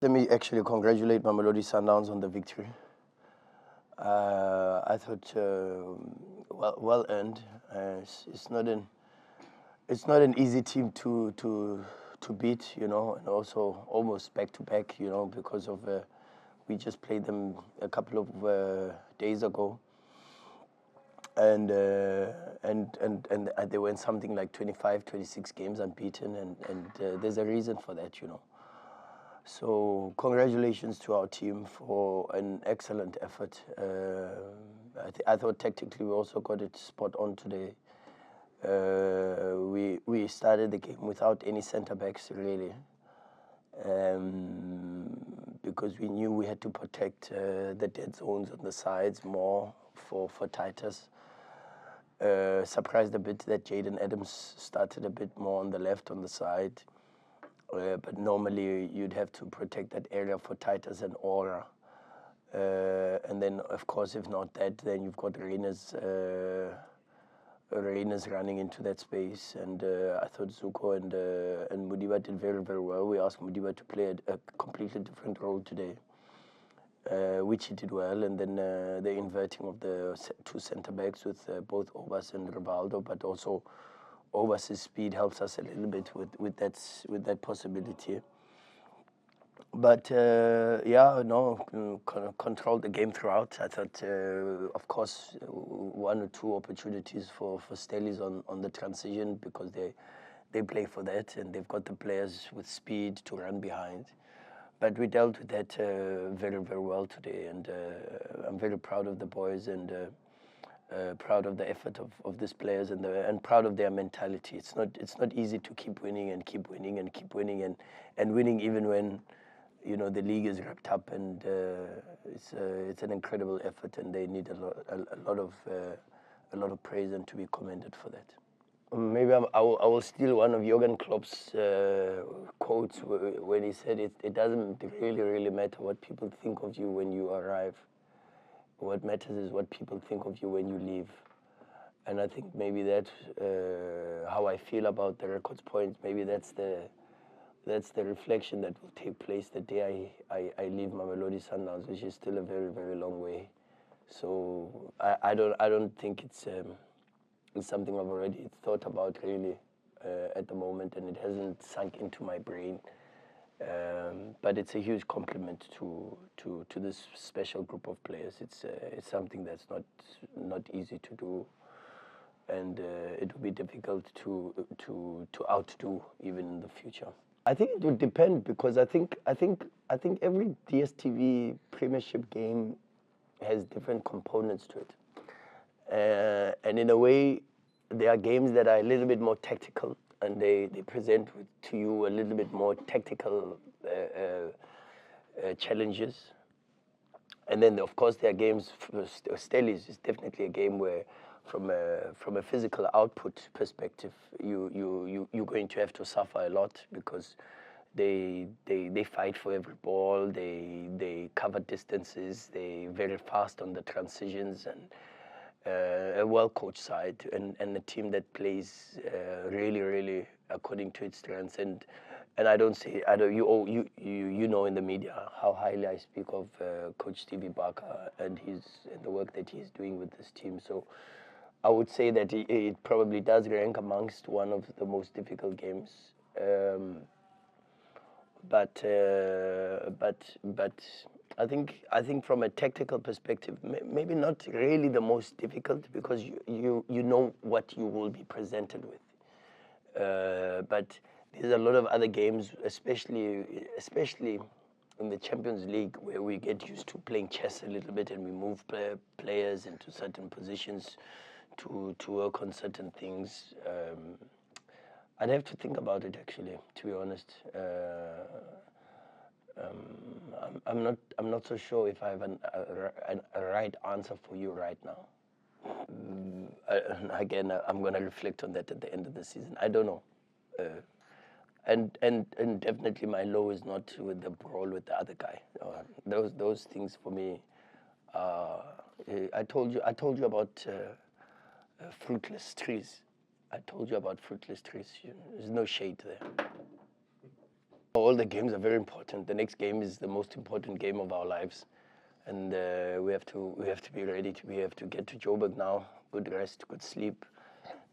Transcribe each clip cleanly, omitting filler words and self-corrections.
Let me actually congratulate Mamelodi Sundowns on the victory. I thought well earned. It's not an easy team to beat, and also almost back to back, because of we just played them a couple of days ago, and they went something like 25, 26 games unbeaten, and there's a reason for that. So congratulations to our team for an excellent effort. I thought tactically we also got it spot on today. We started the game without any centre backs really, because we knew we had to protect the dead zones on the sides more for Titus. Surprised a bit that Jayden Adams started a bit more on the left on the side. But normally you'd have to protect that area for Titus and Aura. And then, of course, if not that, then you've got Reina's running into that space. And I thought Zuko and Mudiba did very, very well. We asked Mudiba to play a completely different role today, which he did well. And then the inverting of the two centre-backs with both Obas and Rivaldo, but also Obas' speed helps us a little bit with that possibility. But controlled the game throughout. I thought, of course, one or two opportunities for Stellies on the transition, because they play for that and they've got the players with speed to run behind. But we dealt with that very, very well today, and I'm very proud of the boys and. Proud of the effort of these players and proud of their mentality. It's not easy to keep winning and keep winning and keep winning and winning even when the league is wrapped up, and it's an incredible effort, and they need a lot of praise and to be commended for that. Maybe I will steal one of Jurgen Klopp's quotes when he said it doesn't really matter what people think of you when you arrive. What matters is what people think of you when you leave. And I think maybe that's how I feel about the records points. Maybe that's the reflection that will take place the day I leave Mamelodi Sundowns, which is still a very, very long way. So I don't think it's something I've already thought about really at the moment, and it hasn't sunk into my brain. But it's a huge compliment to this special group of players. It's something that's not easy to do, and it will be difficult to outdo even in the future. I think it would depend, because I think every DStv Premiership game has different components to it, and in a way, there are games that are a little bit more tactical, and they present to you a little bit more tactical challenges. And then, of course, there are games. Stellies is definitely a game where, from a physical output perspective, you're going to have to suffer a lot, because they fight for every ball. They cover distances. They're very fast on the transitions, and a well-coached side, and a team that plays really according to its strengths. And I don't say you know in the media how highly I speak of Coach Stevie Barker and the work that he's doing with this team. So I would say that it probably does rank amongst one of the most difficult games. But I think from a tactical perspective, maybe not really the most difficult, because you know what you will be presented with. But there's a lot of other games, especially in the Champions League, where we get used to playing chess a little bit, and we move players into certain positions to work on certain things. I'd have to think about it, actually, to be honest. I'm not so sure if I have a right answer for you right now. Again, I'm going to reflect on that at the end of the season. I don't know. And definitely my low is not with the brawl with the other guy. Those things for me. I told you about fruitless trees. I told you about fruitless trees. There's no shade there. All the games are very important. The next game is the most important game of our lives, and we have to be ready. We have to get to Joburg now. Good rest, good sleep.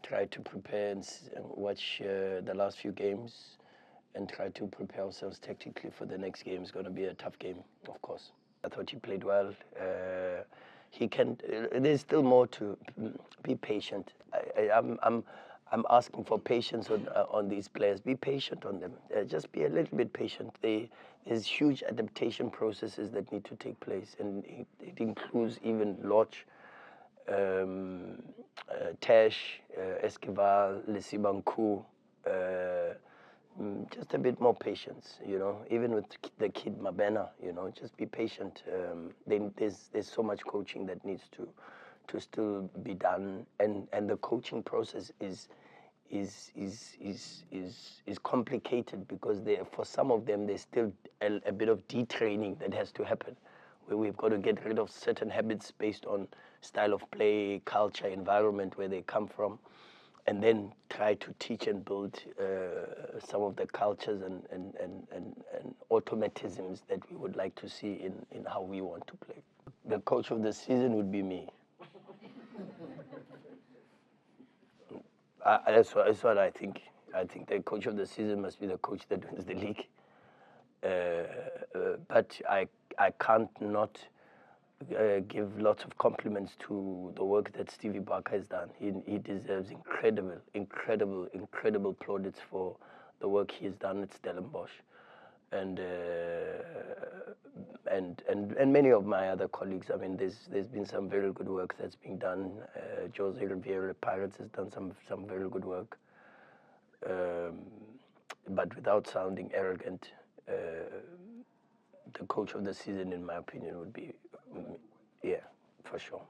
Try to prepare and watch the last few games, and try to prepare ourselves tactically for the next game. It's going to be a tough game, of course. I thought he played well. He can. There's still more to be patient. I'm asking for patience on these players. Be patient on them. Just be a little bit patient. There's huge adaptation processes that need to take place, and it includes even Lorch, Tash, Esquivel, Lesibanku. Just a bit more patience, even with the kid Mabena, just be patient. There's so much coaching that needs to still be done, and the coaching process is complicated because for some of them there's still a bit of detraining that has to happen, where we've got to get rid of certain habits based on style of play, culture, environment where they come from, and then try to teach and build some of the cultures and automatisms that we would like to see in how we want to play. The coach of the season would be me. That's what I think. I think the coach of the season must be the coach that wins the league. But I can't not give lots of compliments to the work that Stevie Barker has done. He deserves incredible plaudits for the work he has done at Stellenbosch, and many of my other colleagues. I mean, there's been some very good work that's being done. Jose Riviera Pirates has done some very good work, but without sounding arrogant, the coach of the season, in my opinion, would be, yeah, for sure.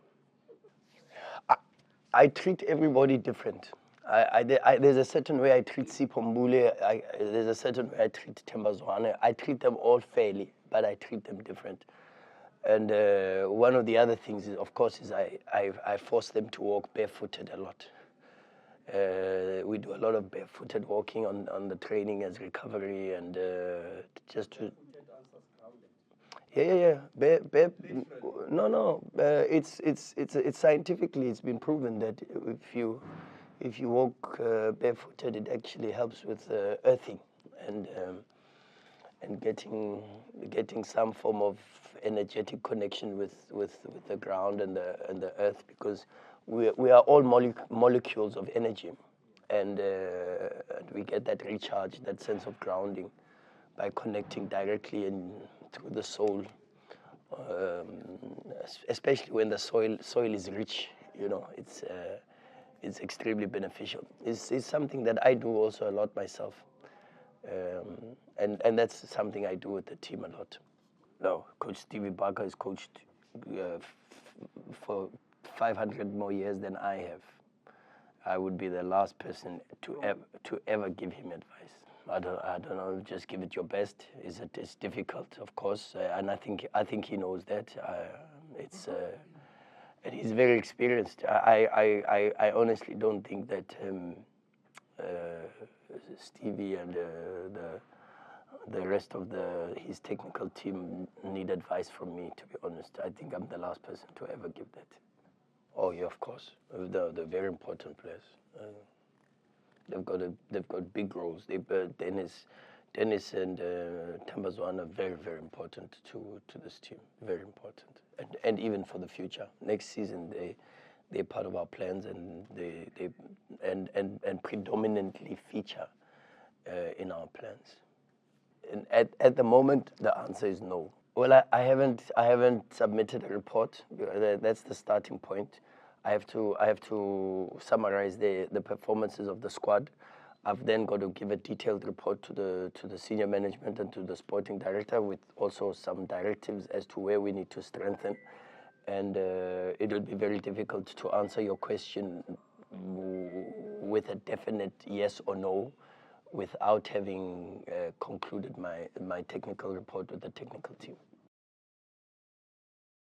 I treat everybody different. There's a certain way I treat Sipho Mbule. There's a certain way I treat Thembinkosi. I treat them all fairly, but I treat them different. And one of the other things is, of course, is I force them to walk barefooted a lot. We do a lot of barefooted walking on the training as recovery, and just to. Yeah. No. It's scientifically, it's been proven that if you walk barefooted, it actually helps with earthing and getting some form of energetic connection with the ground and the earth, because we are all molecules of energy, and we get that recharge, that sense of grounding, by connecting directly through the soul, especially when the soil is rich. It's extremely beneficial. It's something that I do also a lot myself, and that's something I do with the team a lot. No, Coach Stevie Barker has coached for 500 more years than I have. I would be the last person to ever give him advice. I don't know. Just give it your best. It's difficult, of course, and I think he knows that. And he's very experienced. I honestly don't think that Stevie and the rest of his technical team need advice from me. To be honest, I think I'm the last person to ever give that. Oh yeah, of course. The very important players. They've got big roles. Dennis and Thembinkosi are very important to this team. Very important, and even for the future. Next season, they're part of our plans, and they predominantly feature in our plans. And at the moment, the answer is no. Well, I haven't submitted a report. That's the starting point. I have to summarize the performances of the squad. I've then got to give a detailed report to the senior management and to the sporting director, with also some directives as to where we need to strengthen. And it will be very difficult to answer your question with a definite yes or no without having concluded my technical report with the technical team.